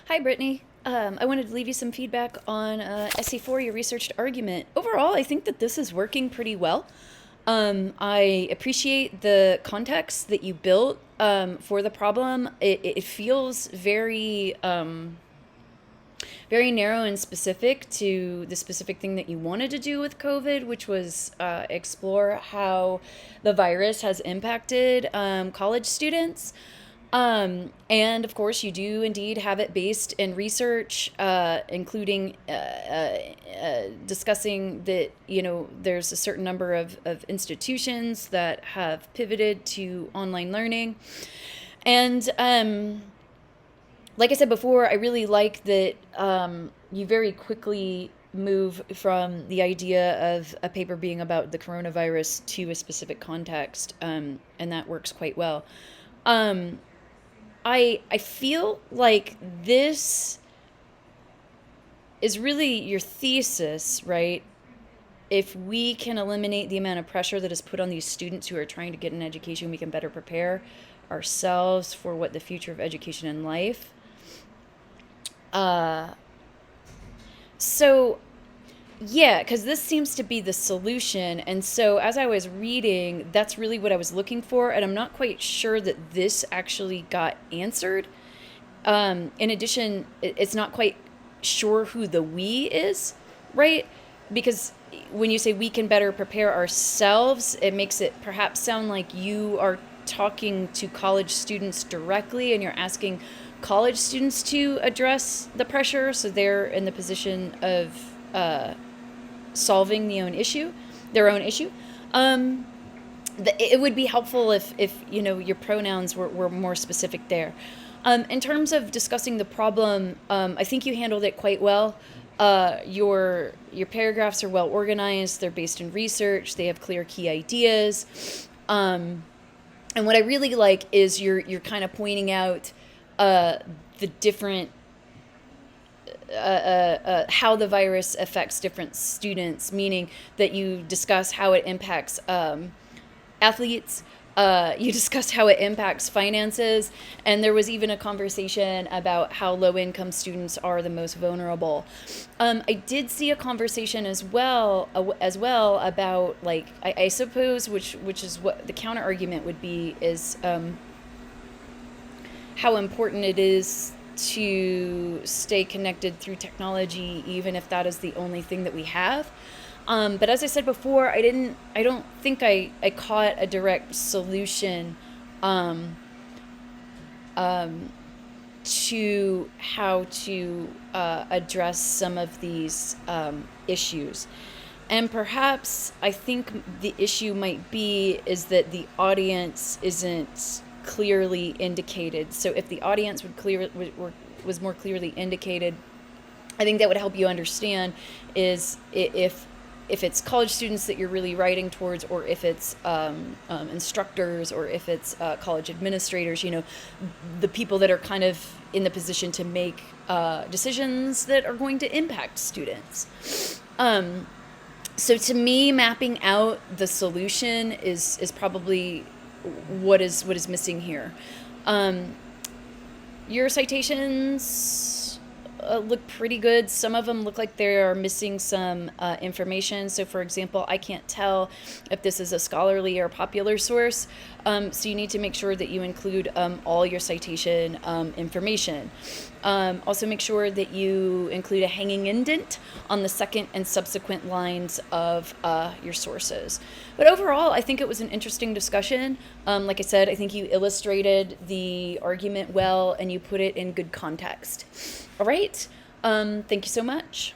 Hi, Brittany. I wanted to leave you some feedback on SE4, your researched argument. Overall, I think that this is working pretty well. I appreciate the context that you built for the problem. It feels very narrow and specific to the specific thing that you wanted to do with COVID, which was explore how the virus has impacted college students. And of course, you do indeed have it based in research, including discussing that, there's a certain number of institutions that have pivoted to online learning. And like I said before, I really like that you very quickly move from the idea of a paper being about the coronavirus to a specific context, and that works quite well. Um, I feel like this is really your thesis, right? If we can eliminate the amount of pressure that is put on these students who are trying to get an education, we can better prepare ourselves for what the future of education and life. Uh, so yeah, because this seems to be the solution. And so as I was reading, that's really what I was looking for. And I'm not quite sure that this actually got answered. In addition, it's not quite sure who the we is, right? Because when you say we can better prepare ourselves, it makes it perhaps sound like you are talking to college students directly and you're asking college students to address the pressure so they're in the position of solving their own issue. Um, it would be helpful if your pronouns were more specific there. In terms of discussing the problem, I think you handled it quite well. Your paragraphs are well organized. They're based in research. They have clear key ideas. And what I really like is you're kind of pointing out the different how the virus affects different students, meaning that you discuss how it impacts athletes. You discussed how it impacts finances, and there was even a conversation about how low-income students are the most vulnerable. I did see a conversation as well about, like, I suppose, which is what the counter argument would be, is how important it is to stay connected through technology, even if that is the only thing that we have. But as I said before, I don't think I caught a direct solution um, to how to address some of these issues. And perhaps I think the issue might be is that the audience isn't clearly indicated. So if the audience was more clearly indicated, I think that would help you understand is if it's college students that you're really writing towards, or if it's instructors, or if it's college administrators, the people that are kind of in the position to make decisions that are going to impact students. So to me, mapping out the solution is probably what is missing here. Um, your citations look pretty good. Some of them look like they are missing some information. So, for example, I can't tell if this is a scholarly or popular source. So you need to make sure that you include all your citation information. Also, make sure that you include a hanging indent on the second and subsequent lines of your sources. But overall, I think it was an interesting discussion. Like I said, I think you illustrated the argument well and you put it in good context. All right. Thank you so much.